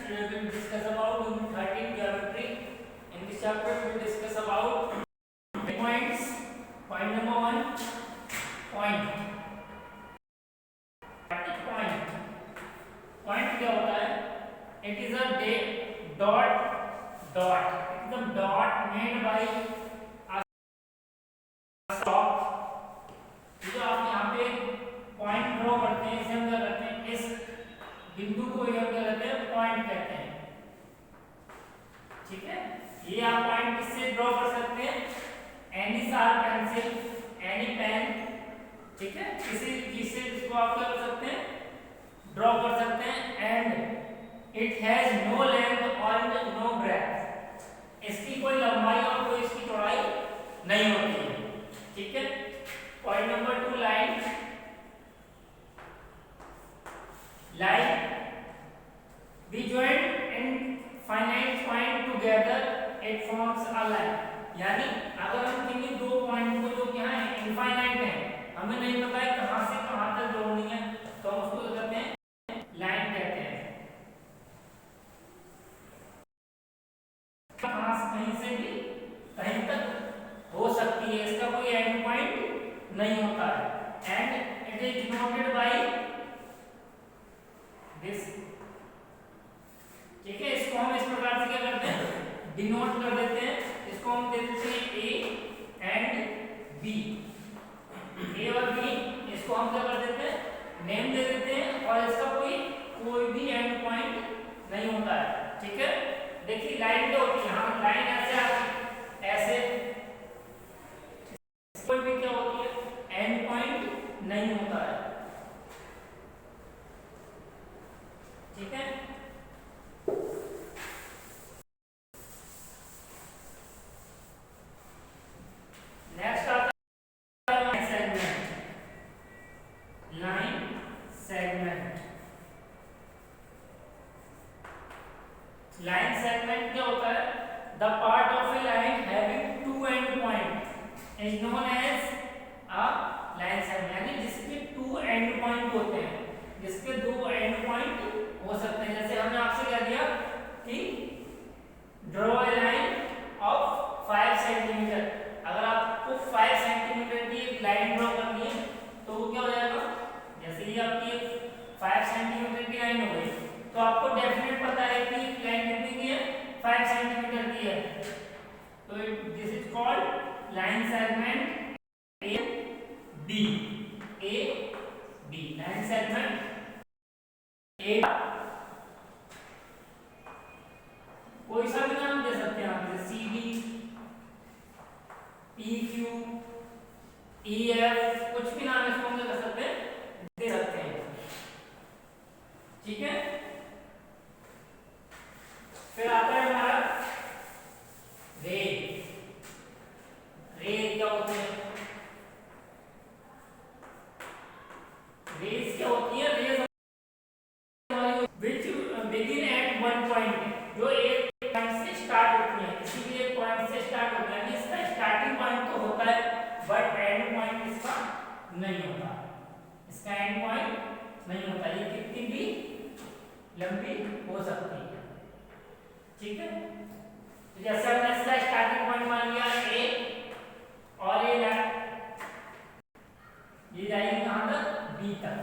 today we will discuss about Unit 13 Geometry. In this chapter we will discuss about points. Point number 1, point. Point. Point क्या होता है? It is a dot. It is a dot made by a stop. जो आप यहाँ पे point draw करते हैं, इसे हम क्या करते हैं? इस बिंदु को हम क्या कहते हैं? पॉइंट कहते हैं. ठीक है, ये आप पॉइंट किससे ड्रॉ कर सकते हैं? Any sharp pencil, any pen. ठीक है, किसी जिससे इसको आप क्या कर सकते हैं? ड्रॉ कर सकते हैं. And it has no length और नो ब्रेथ. इसकी कोई लंबाई और कोई इसकी चौड़ाई नहीं होती है. ठीक है. Point number 2, line. Line we join infinite point together, it forms a line. यानी अगर हम किन्हीं दो पॉइंट को जो क्या है इनफाइनाइट है, हमें नहीं पता है कहां से कहां तक जोड़नी है, तो हम उसको कहते हैं लाइन कहते हैं. कहीं से भी कहीं तक हो सकती है, इसका कोई एंड पॉइंट नहीं होता है. And it is denoted by this. ठीक है, इसको हम इस प्रकार से क्या करते हैं? डिनोट कर देते हैं. इसको हम दे देते हैं ए एंड बी. ए और बी, इसको हम क्या कर देते हैं? नेम दे देते हैं. और इसका कोई भी एंड पॉइंट नहीं होता है. ठीक है, देखिए लाइन क्या होती है? यहाँ लाइन ऐसे आती है, ऐसे. कोई भी क्या होती है? एंड पॉइंट नहीं होता है. ठीक है. नेक्स्ट आता है line segment. Line segment. Line segment क्या होता है? The part of a line having two end point is known as a line segment. यानी जिसके टू एंड पॉइंट होते हैं, जिसके दो एंड पॉइंट हो सकते हैं. जैसे हमने आपसे क्या दिया कि draw a line of 5 centimetre. अगर आपको 5 सेंटीमीटर की एक लाइन ड्रॉ करनी है तो वो क्या हो जाएगा? जैसे ही आपकी 5 सेंटीमीटर की लाइन हो गई तो आपको डेफिनेट पता है कि लाइन कितनी की है? 5 सेंटीमीटर की है. तो this is called line segment A B. A B line segment A. कोई सा भी नाम दे सकते हैं आप, जैसे C D, P Q, E F, कुछ भी नाम इसको हम कर सकते हैं, दे सकते हैं. ठीक है. फिर आता है हमारा रे. रे क्या होते हैं? रेज क्या होती है? Rays which begin at one point, जो एक पॉइंट से स्टार्ट होती है. किसी भी एक पॉइंट से स्टार्ट होती है. इसका स्टार्टिंग पॉइंट तो होता है बट एंड पॉइंट इसका नहीं होता. इसका एंड पॉइंट नहीं होता. ये कितनी भी लंबी हो सकती है. ठीक है. तो जैसे हमने इसका स्टार्टिंग पॉइंट मान लिया ए और ये जाएगी कहां तक? बी तक.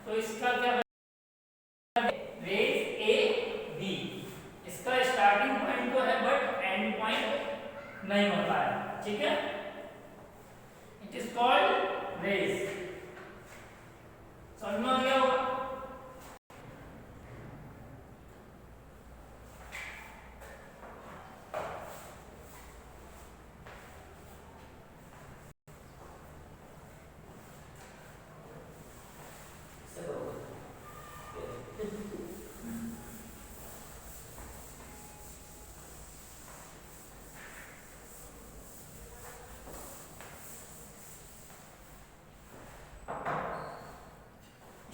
तो इसका क्या रेज ए बी. इसका स्टार्टिंग पॉइंट तो है बट एंड पॉइंट नहीं होता है. ठीक है. It is called rays. समझ में आ गया होगा?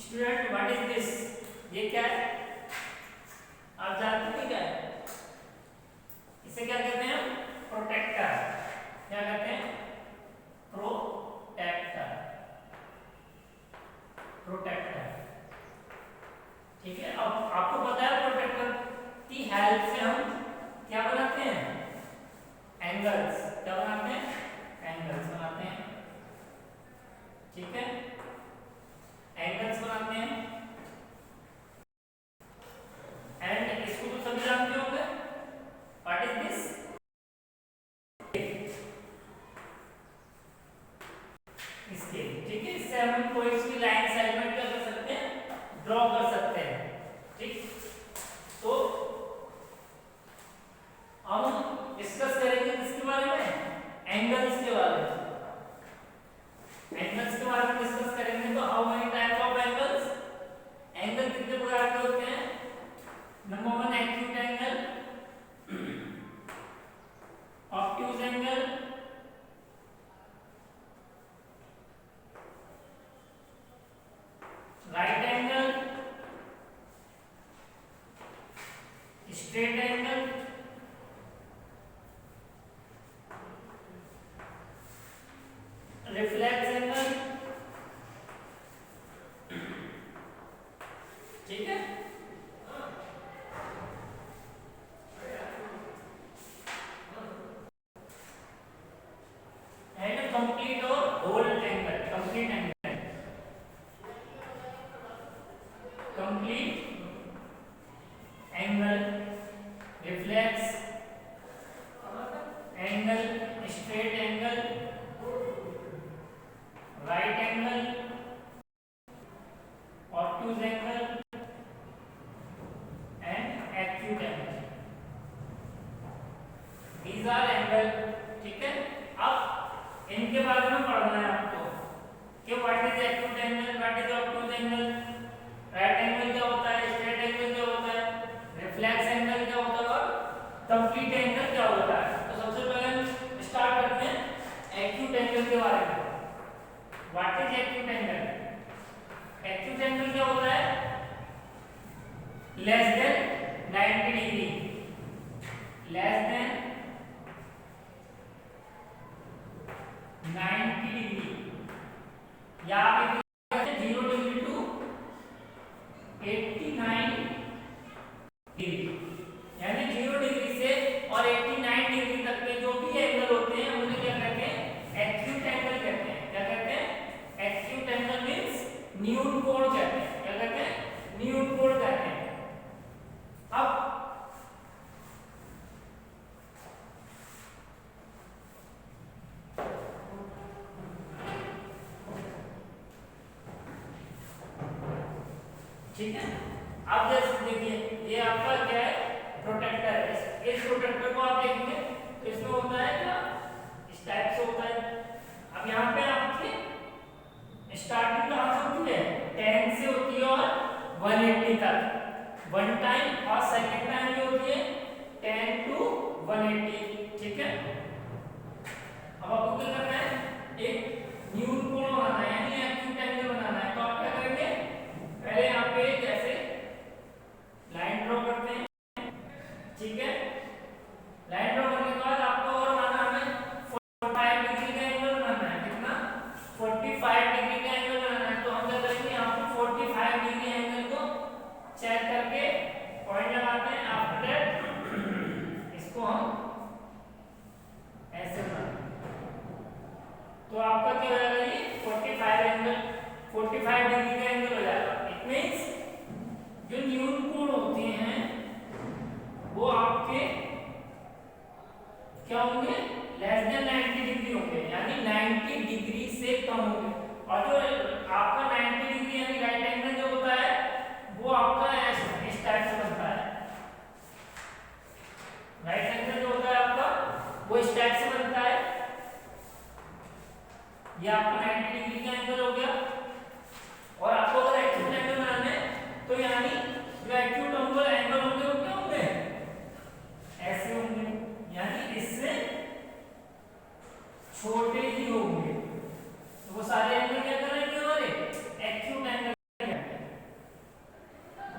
Student, what is this? ये क्या है? आप जानते हैं क्या है? इसे क्या कहते हैं? प्रोटेक्टर. क्या कहते हैं? प्रोटेक्टर. प्रोटेक्टर. ठीक है. अब आपको पता है प्रोटेक्टर की हेल्प से हम क्या बनाते हैं, एंगल्स। क्या बनाते हैं, एंगल्स बनाते हैं। ठीक है, एंगल्स बनाते हैं। एंड इसको तो सभी जानते होंगे, व्हाट इज दिस, स्केल। ठीक है, इससे हम कोई भी लाइन सेगमेंट क्या कर सकते हैं, ड्रॉ कर सकते हैं। ठीक, तो हम डिस्कस करेंगे किसके बारे में, एंगल्स के बारे में। एंगल्स के बारे में डिस्कस करेंगे। तो how many type of angles, angle कितने प्रकार के होते हैं। Number 1 acute angle, obtuse angle, right angle, straight angle, reflex angle. ठीक है, एंड कंप्लीट और whole angle. Complete angle, complete angle, reflex angle, straight angle, right angle, obtuse angle and acute angle. These are angle. ठीक है, अब इनके बारे में पढ़ना है आपको कि what is acute angle, what is obtuse angle, right angle क्या होता है, स्ट्रेट एंगल क्या होता है, रिफ्लेक्स एंगल क्या होता है और कंप्लीट एंगल क्या होता है। तो सबसे पहले हम स्टार्ट करते हैं एक्यूट एंगल के बारे में। What is acute angle, acute angle क्या होता है, less than 90 degree, less than 90 degree, या आप 0 डिग्री टू 89 डिग्री, यानी 0 डिग्री से और 89 डिग्री तक के जो भी एंगल होते हैं उन्हें क्या कहते हैं, एक्यूट एंगल कहते हैं। क्या कहते हैं, एक्यूट एंगल मींस न्यून कोण कहते हैं। क्या कहते हैं, न्यून कोण कहते हैं। अब ठीक है, अब जैसे देखिए ये आपका क्या है, प्रोटेक्टर है। इस प्रोटेक्टर को आप देखेंगे तो इसमें होता है क्या, इस टाइप से होता है। अब यहाँ पे आपकी स्टार्टिंग कहाँ से होती है, 10 से होती है और 180 तक, वन टाइम, और सेकंड टाइम जो होती है 10 टू 180। ठीक है, अब आपको क्या करना है, एक न्यून कोण बनाना है, यानी एक्यूट एंगल बनाना है। तो आप क्या करेंगे, पहले यहाँ पे जैसे लाइन ड्रॉ करते हैं। ठीक है, लाइन ड्रॉ करने के बाद आपको और बनाना, हमें 45 डिग्री का एंगल बनाना है। कितना, 45 डिग्री का एंगल बनाना है। तो हम क्या करेंगे, यहाँ पे 45 डिग्री एंगल को चेक करके पॉइंट लगाते हैं। आफ्टर दैट इसको हम ऐसे बनाते हैं। तो आपका क्या हो जाएगा, ये 45 एंगल, 45 डिग्री का एंगल हो जाएगा। इट मींस जो न्यून कोण होते हैं वो आपके क्या होंगे, लेस देन 90 डिग्री होंगे, यानी 90 डिग्री से कम होंगे। और जो आपका 90 डिग्री यानी राइट एंगल जो होता है वो आपका इस टाइप से बनता है। राइट एंगल जो होता है आपका वो इस टाइप से बनता है। ये आपका 90 डिग्री का एंगल हो गया। और आपको अगर एक्यूट एंगल बनाना है तो यानी जो एक्यूट एंगल होंगे वो क्या होंगे, ऐसे होंगे, यानी इससे छोटे ही होंगे। तो वो सारे एंगल क्या करेंगे, हमारे एक्यूट एंगल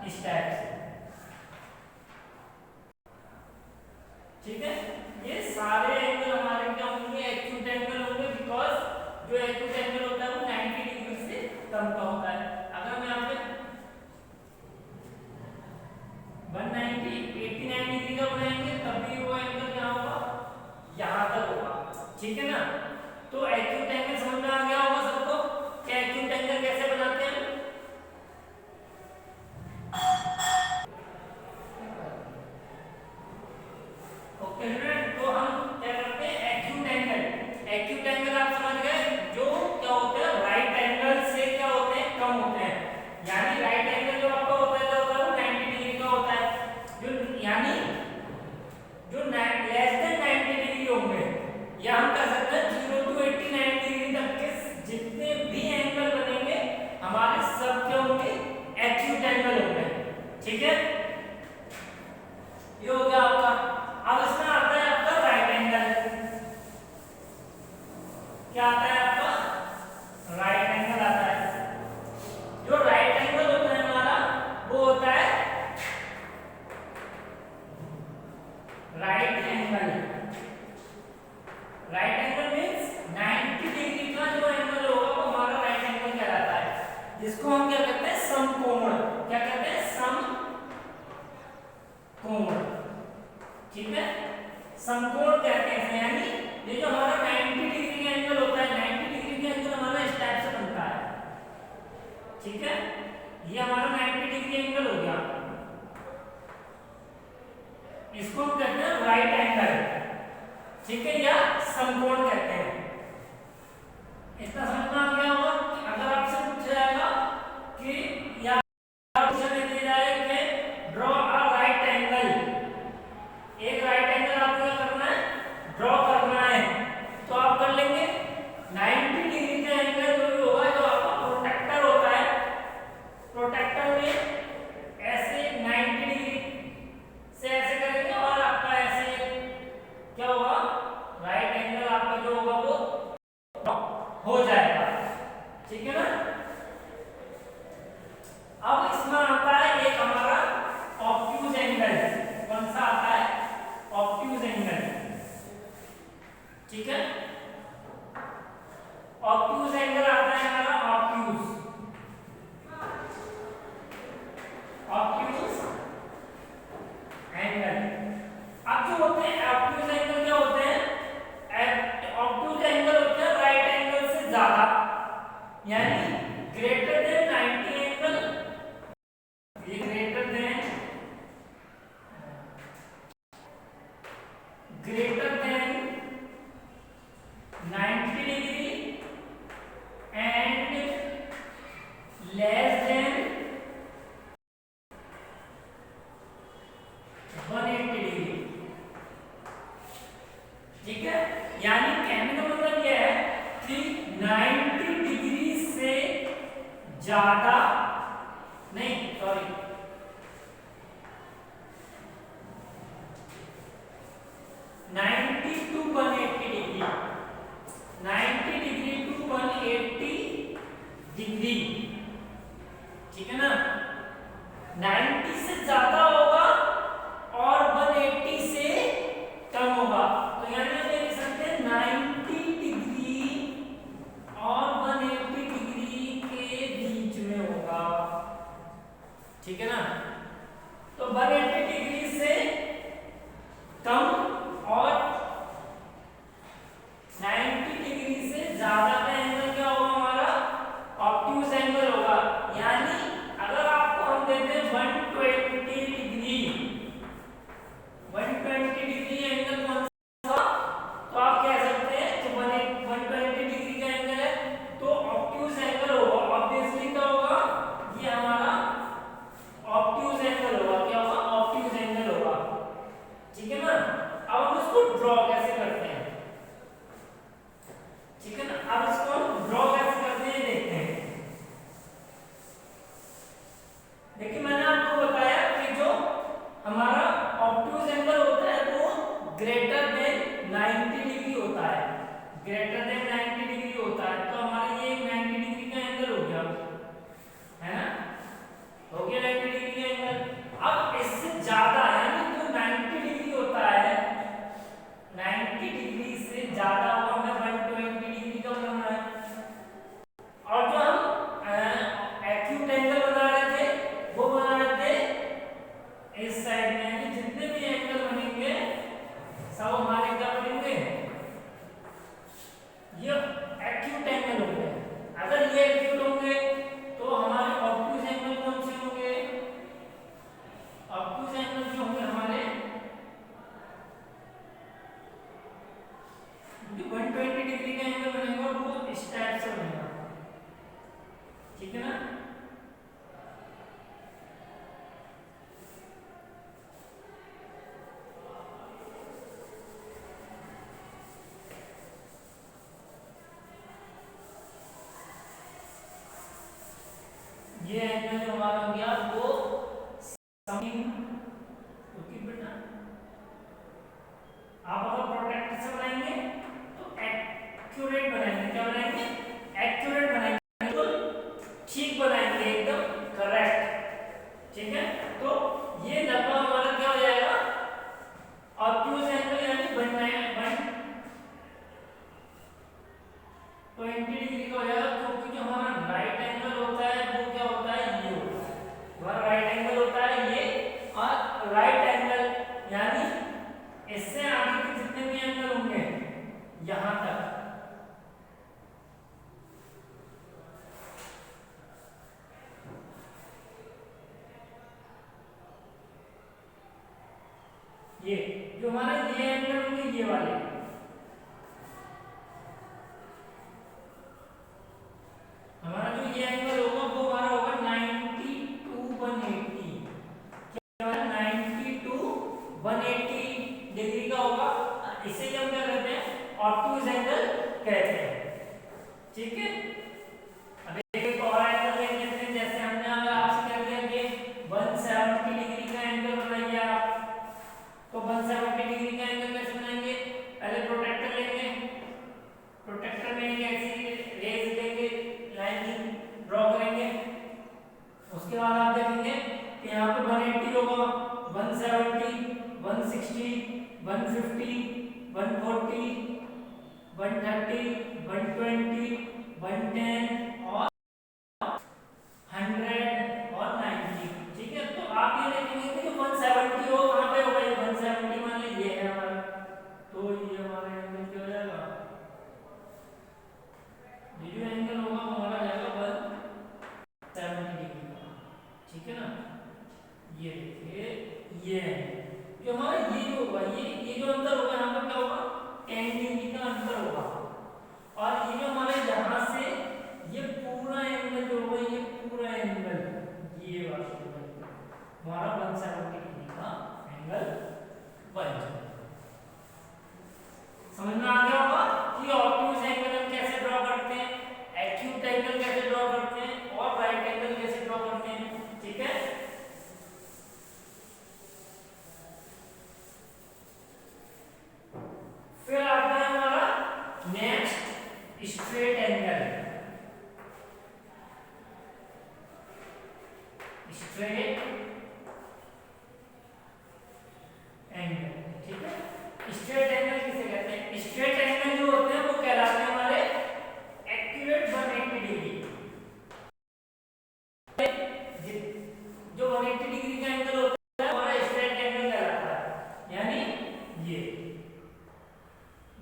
इस टाइप से। ठीक है, ये सारे एंगल हमारे क्या होंगे, एक्यूट एंगल होंगे, बिकॉज जो एक्यूट एंगल इसको हम क्या कहते हैं, समकोण। क्या कहते हैं, समकोण। ठीक है, समकोण कहते हैं, यानी ये जो हमारा 90 डिग्री का एंगल होता है, 90 डिग्री का एंगल हमारा इस टाइप से बनता है। ठीक है, ये हमारा 90 डिग्री एंगल हो गया, इसको हम कहते हैं राइट एंगल। ठीक है, या समकोण कहते हैं। इतना समझ में आ गया होगा कि अगर आपसे पूछा जाएगा कि या ऑप्शन में दिया जाए कि ड्रॉ अ राइट एंगल, एक राइट एंगल आपको क्या करना है, ड्रॉ करना है, तो आप कर लेंगे। 90 डिग्री का एंगल जो भी होगा, जो आपका प्रोटेक्टर होता है, प्रोटेक्टर में ऐसे 90 डिग्री से ऐसे करेंगे और आपका ऐसे क्या होगा, राइट एंगल आपका जो होगा वो हो जाएगा। ठीक है ना। अब इसमें आता है एक हमारा ऑब्ट्यूज एंगल। कौन सा आता है, ऑब्ट्यूज एंगल। ठीक है, ऑब्ट्यूज एंगल आता है हमारा, ऑब्ट्यूज एंगल। अब जो होते हैं ऑब्ट्यूज एंगल क्या होते हैं, ऑब्ट्यूज एंगल होते हैं राइट एंगल से ज्यादा, यानी ग्रेटर देन 90 एंगल, ये greater than 90 degree and less than 180 degree. ठीक है, यानी कहने का मतलब यह है कि 90 डिग्री से ज्यादा नहीं, sorry, 90 to 180 degree, 90 degree to 180 degree. ठीक है ना, 90 से ज्यादा होगा और 180 से कम होगा, तो यानी हम लिख सकते हैं 90 डिग्री और 180 डिग्री के बीच में होगा। ठीक है ना, तो 180 डिग्री से कम और 90 डिग्री से ज्यादा का एंगल क्या होगा, हमारा ऑब्ट्यूज एंगल होगा। यानी अगर आपको हम देते हैं 120 डिग्री, 120 डिग्री एंगल कौन सा, तो आप कह सकते हैं कि 120 डिग्री का एंगल है तो ऑब्ट्यूज एंगल होगा। ऑब्वियसली क्या होगा, ये हमारा ऑब्ट्यूज एंगल होगा। क्या होगा, ऑब्ट्यूज एंगल होगा। ठीक है ना, अब हम इसको ड्रॉ कैसे करते हैं। ठीक है ना, अब इसको हम ड्रॉ कैसे करते हैं देखते हैं। देखिए, मैंने आपको बताया कि जो हमारा ऑब्ट्यूज एंगल होता है वो ग्रेटर देन 90 डिग्री होता है, ग्रेटर देन 90 डिग्री होता है। तो हमारा ये 90 डिग्री का एंगल हो गया, है ना, हो गया 90 डिग्री का एंगल। अब इससे ज्यादा, यानी जो 90 डिग्री होता है, 90 डिग्री से ज्यादा होगा, हमें 120 डिग्री का बनाना है। और जो हम एक्यूट एंगल बना रहे थे वो बना रहे थे इस साइड में, यानी जितने भी एंगल बनेंगे सब हमारे क्या बनेंगे, ये एक्यूट एंगल होंगे। अगर ये एक्यूट होंगे तो हमारे ऑब्ट्यूज एंगल कौन से होंगे, ऑब्ट्यूज एंगल जो होंगे हमारे 120 डिग्री का एंगल बनेगा और वो इस टाइप से बनेगा। ठीक है ना, ये एंगल जो हमारा हो गया वो समिंग, क्योंकि बेटा आप अगर प्रोटेक्टर से बनाएंगे तो एक्यूरेट बनाएंगे। क्या बनाएंगे, एक्यूरेट बनाएंगे, बिल्कुल ठीक बनाएंगे, एकदम करेक्ट। ठीक है, तो ये लगभग हमारा क्या हो जाएगा, ऑब्ट्यूज एंगल, यानी 120 डिग्री का हो जाएगा, क्योंकि जो हमारा राइट एंगल होता है वो क्या ये जो हमारे ये एंगल होंगे ये वाले, हमारा जो ये एंगल होगा वो हमारा होगा 90 to 180, क्या 90 to 180 डिग्री का होगा। इसे हम क्या कहते हैं, ऑब्टयूज एंगल कहते हैं। ठीक है, अब एक और एंगल देख लेते हैं। जैसे हमने अगर आपसे कह दिया कि 170 डिग्री का एंगल बनाइए आप, तो 170 डिग्री का एंगल कैसे बनाएंगे, पहले प्रोट्रैक्टर लेंगे, प्रोट्रैक्टर में एक ऐसी रेज लेंगे, लाइन ड्रॉ करेंगे, उसके बाद आप देखेंगे कि यहाँ पे 180 होगा, 170, 160, 150, 140, 130, 120, 110 और 100 और 90। ठीक है, तो आप ये देखेंगे कि 170 हो, कहाँ पे होगा ये 170, मान लीजिए ये है हमारा, तो ये हमारा एंगल क्या हो जाएगा, ये जो एंगल होगा वो हमारा जाएगा 170 डिग्री का। ठीक है ना, ये देखिए ये जो हमारा ये जो होगा, ये जो अंतर होगा यहाँ पर क्या होगा, 10 डिग्री का अंतर होगा। और ये जो हमारे यहाँ से ये पूरा एंगल जो होगा, ये पूरा एंगल ये वाला हमारा 170 डिग्री का एंगल बन जाएगा। समझ में आ गया होगा कि ऑब्टयूज एंगल हम कैसे ड्रॉ करते हैं, एक्यूट एंगल कैसे ड्रॉ करते हैं और राइट एंगल कैसे ड्रॉ करते हैं। ठीक है, फिर आता है हमारा next straight angle. Straight angle, ठीक है, स्ट्रेट एंगल किसे कहते हैं, स्ट्रेट एंगल जो होते हैं वो कहलाते हैं हमारे एक्यूरेट 180 डिग्री। जो 180 डिग्री का एंगल होता है हमारा स्ट्रेट एंगल कहलाता है, यानी ये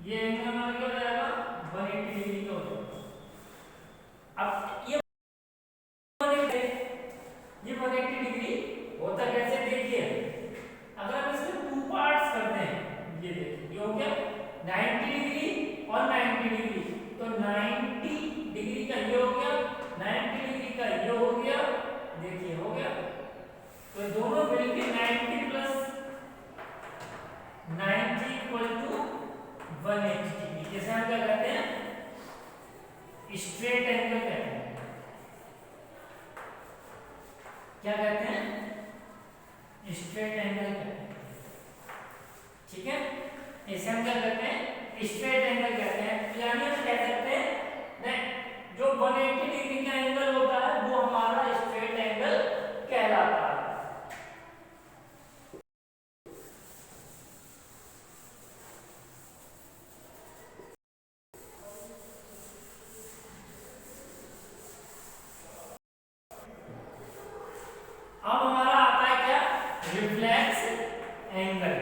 एंगल हमारा क्या हो जाएगा, 180 डिग्री का हो जाएगा। अब ये 180 डिग्री होता कैसे, देखिए अगर हम इसके टू पार्ट्स करते हैं, ये देखिए ये हो गया 90 डिग्री और 90 डिग्री, तो 90 डिग्री का ये हो गया, 90 डिग्री का ये हो गया, देखिए हो गया, तो दोनों मिलके 90 प्लस 90 इक्वल टू 180 डिग्री, जैसे हम क्या कहते हैं, स्ट्रेट एंगल कहते हैं। क्या कहते हैं, स्ट्रेट एंगल कहते हैं। ठीक है, इसे हम क्या कहते हैं, स्ट्रेट एंगल कहते हैं। यानी हम कह सकते हैं जो 180 डिग्री का एंगल होता है वो हमारा स्ट्रेट एंगल कहलाता है। अब हमारा आता है क्या, reflex angle.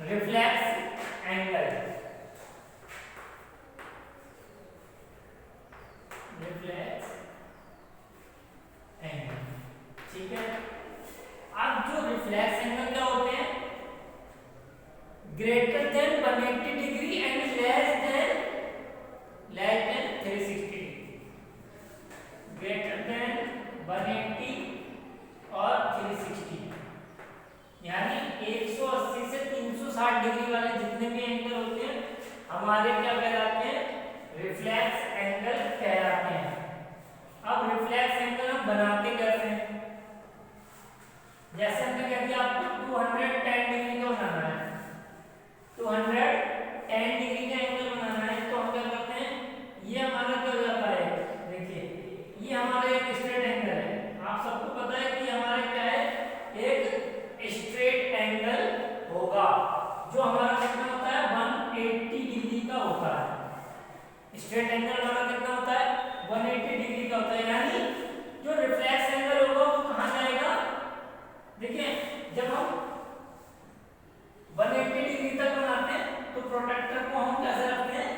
Reflex angle, reflex angle, ठीक है। अब जो रिफ्लेक्स एंगल क्या होते हैं, greater than 180 degree and less than 360 degree, greater than 180 और 360, यानी 180 से 360 डिग्री वाले जितने भी एंगल होते हैं हमारे क्या कहलाते हैं, रिफ्लेक्स एंगल कहलाते हैं। अब रिफ्लेक्स एंगल हम बनाते कैसे हैं, जैसे हमने कह दिया आपको 210 डिग्री का बनाना है, 210 डिग्री का एंगल बनाना है, तो हम क्या करते हैं, ये हमारा क्या हो जाता है, देखिए ये हमारा एक स्ट्रेट एंगल है। आप सबको पता है कि हमारा क्या है, एक स्ट्रेट एंगल होगा जो हमारा कितना होता है, 180 डिग्री का होता है। स्ट्रेट एंगल हमारा कितना होता है, 180 डिग्री का होता है। यानी जो रिफ्लेक्स एंगल होगा वो कहाँ जाएगा, देखिए जब हम 180 डिग्री तक बनाते हैं तो प्रोटेक्टर को हम कैसे रखते हैं,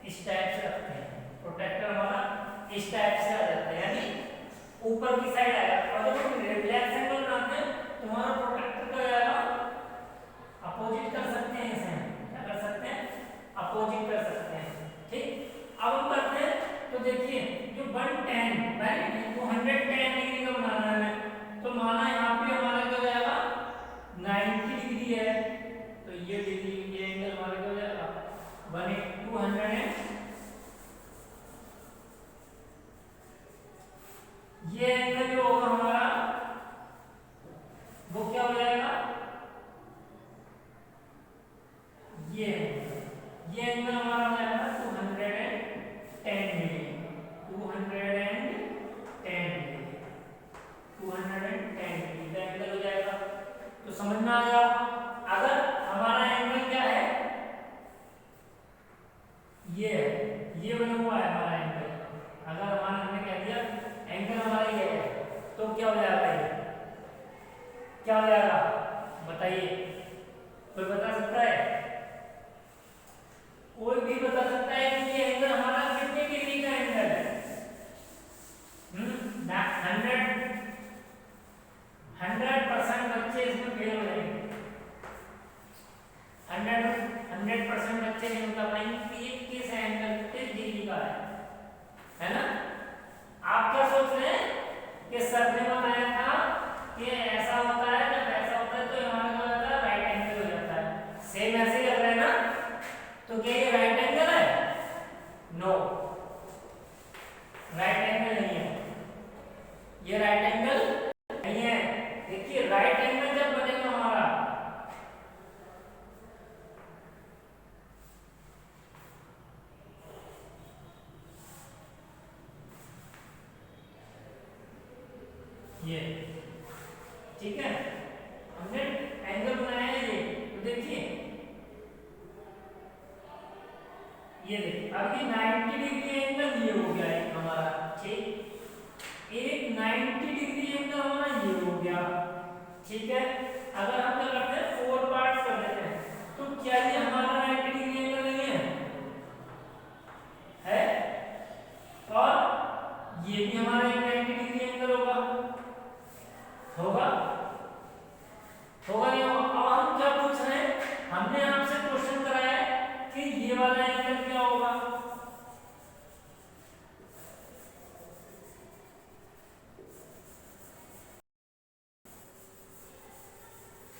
इस टाइप से रखते हैं, प्रोटेक्टर हमारा इस टाइप से आ जाता है, यानी ऊपर की साइड आएगा। और जब हम रिफ्लेक्स एंगल बनाते हैं तो हमारा प्रोटेक्टर क्या आएगा, अपोजिट कर सकते हैं इसे, क्या कर सकते हैं, अपोजिट कर सकते हैं। ठीक, अब हम करते हैं तो देखिए जो 110 राइट 210 डिग्री का बनाना है तो माना यहाँ पे हमारा क्या हो जाएगा 90 डिग्री है तो ये डिग्री ये एंगल हमारा क्या हो जाएगा 200 ये एंगल जो होगा हमारा वो क्या हो जाएगा ये एंगल हमारा हो जाएगा 210 डिग्री 210 डिग्री का एंगल हो जाएगा। तो समझ में आ गया अगर हमारा एंगल क्या है ये बना हुआ है हमारा एंगल, अगर हमारा हमने कह दिया एंगल हमारा ये है तो क्या हो जाएगा ये क्या हो जाएगा बताइए, कोई बता सकता है, कोई भी बता सकता है कि ये एंगल हमारा कितने डिग्री का एंगल है? 100% बच्चे इसमें फेल हो जाएंगे, 100% बच्चे नहीं बता पाएंगे कि ये किस एंगल किस डिग्री का है ना? आप क्या सोच रहे हैं कि सर ने बताया था कि ऐसा होता है जब ऐसा होता है तो हमारा क्या हो जाता है राइट एंगल हो जाता है, सेम ऐसे ही लग रहा है ना? तो क्या ये राइट एंगल है? नो, राइट एंगल नहीं है, ये राइट एंगल नहीं है। देखिए राइट एंगल जब बनेगा हमारा ये ठीक है, हमने एंगल बनाया है ये तो देखिए ये देखिए अब ये 90 डिग्री एंगल ये हो गया एक हमारा, ठीक, एक 90 डिग्री एंगल हमारा ये हो गया, ठीक है। अगर हम क्या करते हैं 4 पार्ट्स कर देते हैं तो क्या ये हमारा 90 डिग्री एंगल नहीं है और ये भी हमारा एक 90 डिग्री एंगल होगा होगा नहीं होगा। अब हम क्या पूछ रहे हैं, हमने आपसे क्वेश्चन कराया है कि ये वाला एंगल क्या होगा,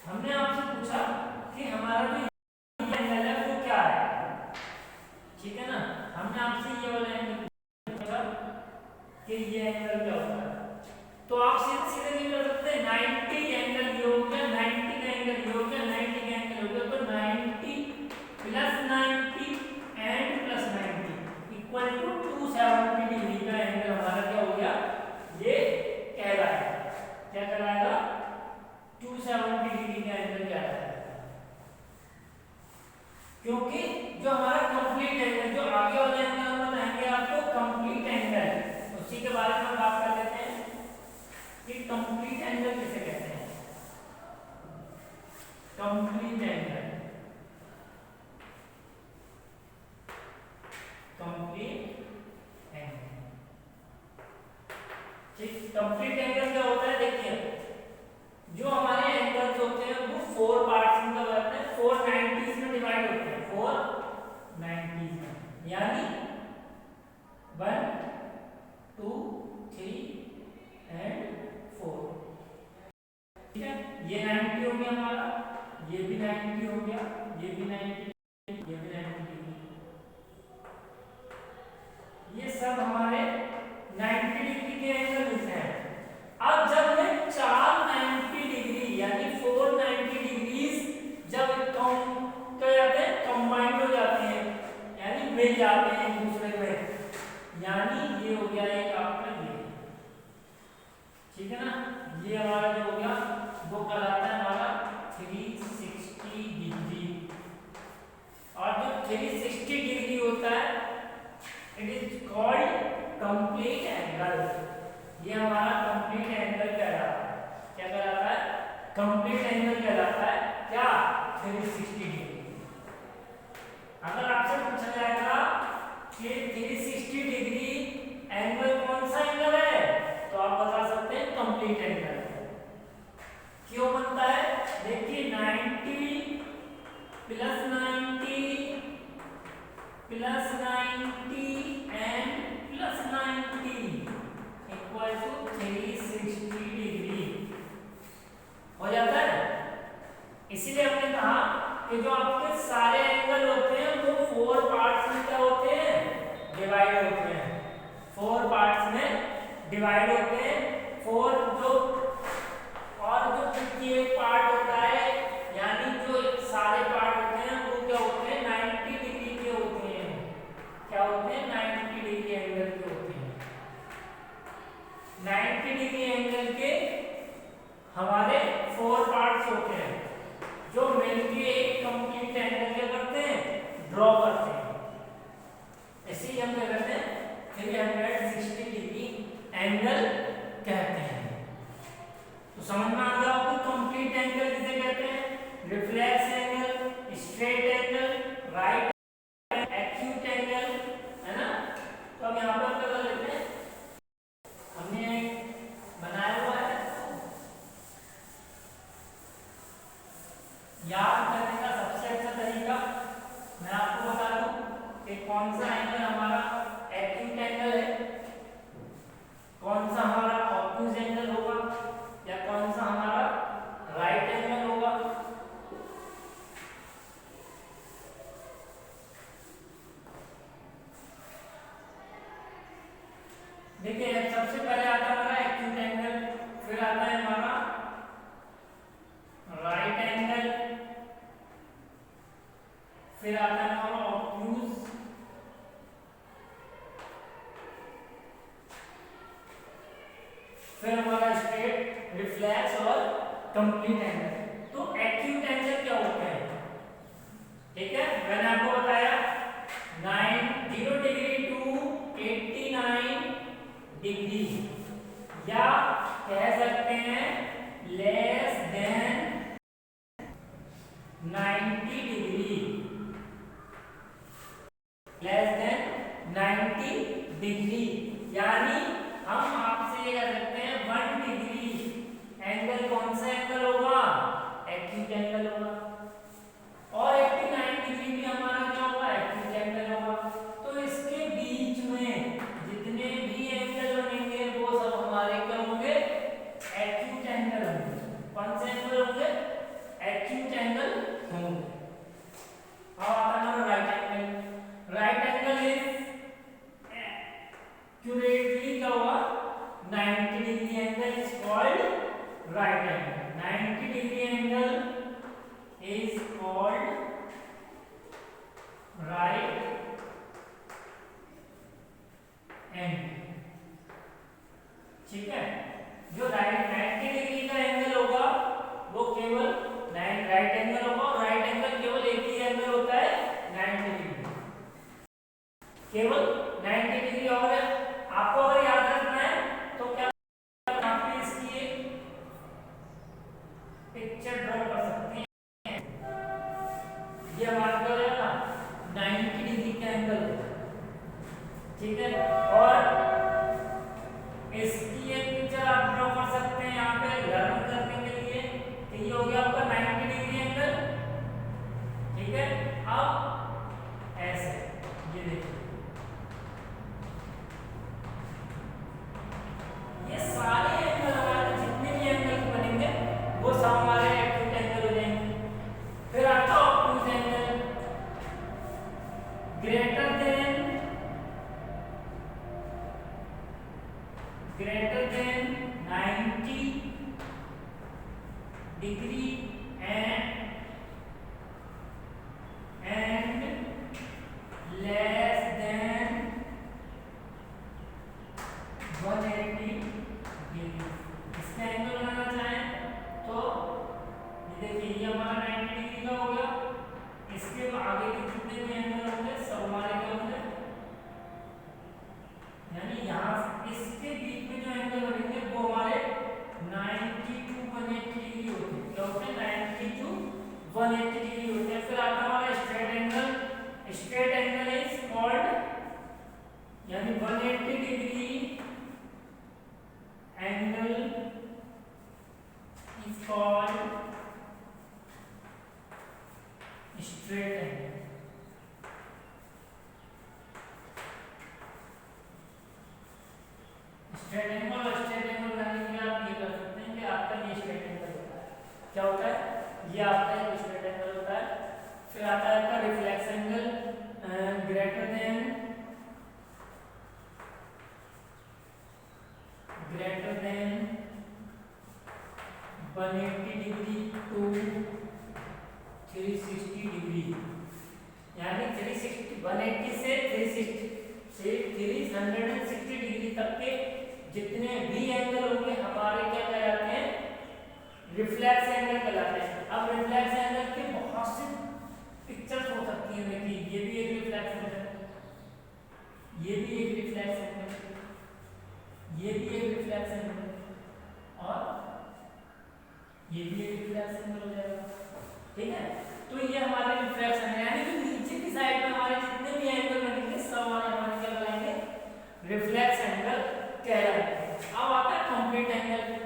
हमने आपसे पूछा कि हमारा जो एंगल है वो क्या है, ठीक है ना? हमने आपसे ये वाला एंगल पूछा कि ये एंगल क्या होता है तो आप सीधे सीधे नहीं कर सकते, 90 एंगल ये हो गया 90 का एंगल ये हो गया 90 का एंगल हो गया तो 90 plus 90 and plus 90 equal to 270 degree का एंगल हमारा क्या हो गया ये कहलाएगा, क्या कहलाएगा 270 डिग्री का एंगल कहलाएगा, क्योंकि जो हमारा कंप्लीट एंगल जो आगे वाला एंगल हम बताएंगे आपको कंप्लीट एंगल उसी के बारे में बात कर लेते हैं कि कंप्लीट एंगल किसे कहते हैं। कंप्लीट एंगल ठीक, कंप्लीट एंगल क्या होता है देखिए जो हमारे एंगल्स होते हैं वो 4 पार्ट्स में होते हैं, 490s में डिवाइड होते हैं, 490s में, यानी 1 2 3 एंड 4, ठीक है। ये 90 हो गया हमारा, ये भी 90 हो गया, ये भी 90, ये भी 90 ये सब हमारे 90 डिग्री के एंगल्स हैं। अब जब मैं 4 90 डिग्री यानी 490 डिग्रीज जब क्या जाते हैं कंबाइंड हो जाते हैं यानी मिल जाते हैं एक दूसरे में, यानी ये हो गया एक आपका ये, ठीक है ना? ये हमारा जो हो गया वो कहलाता है हमारा 360 डिग्री, और जो 360 डिग्री होता है it is called complete angle, ये हमारा कंप्लीट एंगल कहलाता है, क्या कहलाता है कंप्लीट एंगल कहलाता है, क्या 360 डिग्री। अगर आपसे पूछा जाएगा कि 360 डिग्री एंगल कौन सा एंगल है तो आप बता सकते हैं कंप्लीट एंगल। क्यों बनता है देखिए 90 plus 90 and plus 90 equal to 360 degree हो जाता है। इसीलिए हमने कहा कि जो आपके सारे एंगल होते हैं वो 4 पार्ट्स में क्या होते हैं, डिवाइड होते हैं। 4 पार्ट्स में डिवाइड होते हैं। 4 जो और जो एक पार्ट होता है, यानी जो सारे पार्ट होते हैं वो क्या होते हैं, 90 डिग्री के होते हैं। क्या होते हैं, 90 डिग्री एंगल के होते हैं। 90 डिग्री एंगल के हमारे 4 पार्ट्स होते हैं जो मिलके एक कंप्लीट एंगल क्या करते हैं, ड्रॉ करते हैं। ऐसे ही हम क्या करते हैं, 360 डिग्री एंगल कहते हैं। तो समझ में आ गया आपको कंप्लीट एंगल किसे कहते हैं, reflex angle, straight angle, right acute angle, है ना। तो अब यहाँ पर क्या कर लेते हैं, हमने बनाया हुआ है, याद करने का सबसे अच्छा तरीका मैं आपको बता दूं कि कौन सा एंगल हमारा एक्यूट एंगल है, कौन सा हमारा ऑब्ट्यूज एंगल होगा, या कौन सा हमारा राइट एंगल होगा। देखिए सबसे पहले आता है हमारा एक्यूट एंगल, फिर आता है हमारा राइट एंगल, फिर आता है हमारा ऑब्ट्यूज, फिर हमारा स्ट्रेट, रिफ्लेक्स और कंप्लीट एंगल। तो एक्यूट एंगल क्या होते हैं, ठीक है, मैंने आपको बताया 0 डिग्री टू 89 डिग्री, या कह सकते हैं less than 90 degree, less than 90 degree, यानी हम आपसे ये कह सकते हैं 1 डिग्री एंगल कौन सा एंगल होगा, एक्यूट एंगल होगा, और 89 डिग्री भी हमारा क्या होगा, एक्यूट एंगल होगा। तो इसके बीच में जितने भी एंगल बनेंगे वो सब हमारे क्या होंगे, एक्यूट एंगल होंगे। कौन से एंगल होंगे, एक्यूट एंगल होंगे। अब आता है हमारा right angle. Right angle is accurately क्या होगा, 90 degree angle is called right angle. 90 degree angle is called right angle, ठीक है। जो राइट 90 डिग्री का एंगल होगा वो केवल राइट एंगल होगा, और राइट एंगल केवल एक ही एंगल होता है 90 डिग्री, केवल 90 डिग्री। और आपको अगर याद रखना है तो क्या यहाँ पे इसकी एक पिक्चर ड्रॉ कर सकते हैं। ये हमारा क्या हो जाएगा, 90 डिग्री का एंगल, ठीक है। और इसकी एक पिक्चर आप ड्रॉ कर सकते हैं यहाँ पे लर्न करने के लिए, कि ये हो गया आपका 90 डिग्री एंगल, ठीक है। अब ऐसे ये देखिए, ये सारे एंगल हमारे जितने भी एंगल बनेंगे वो सब हमारे एक्यूट एंगल हो जाएंगे। फिर आता है obtuse angle, greater then 90 degree and less than 180 degree. इसका एंगल बनाना चाहें तो ये देखिए, ये हमारा 90 डिग्री का हो गया, इसके आगे के जितने भी एंगल होंगे सब हमारे क्या होंगे, यानी यहाँ इसके बीच में जो एंगल बनेंगे वो हमारे 90 to 180 डिग्री होते हैं। क्या होते हैं, 90 to 180 डिग्री होते हैं। फिर आता है हमारा straight angle. Straight angle is called, यानी 180 डिग्री एंगल इज कॉल्ड फिर आता है आपका reflex angle greater than 180 degree to 360 degree, यानी 360 180 से 360 डिग्री तक के जितने भी एंगल होंगे हमारे क्या कहलाते हैं, रिफ्लेक्स एंगल कहलाते हैं। अब रिफ्लेक्स एंगल के बहुत से पिक्चर्स हो सकती हैं, देखिए ये भी एक रिफ्लेक्स एंगल, ये भी एक रिफ्लेक्स एंगल, ये भी एक रिफ्लेक्स एंगल और ये भी एक रिफ्लेक्स एंगल हो जाएगा। ठीक है, तो ये हमारे रिफ्लेक्स एंगल, यानी कि नीचे की साइड में हमारे जितने भी एंगल बनेंगे सब हमारे क्या कहलाएंगे, रिफ्लेक्स एंगल कहलाएंगे। अब आता है कंप्लीट एंगल।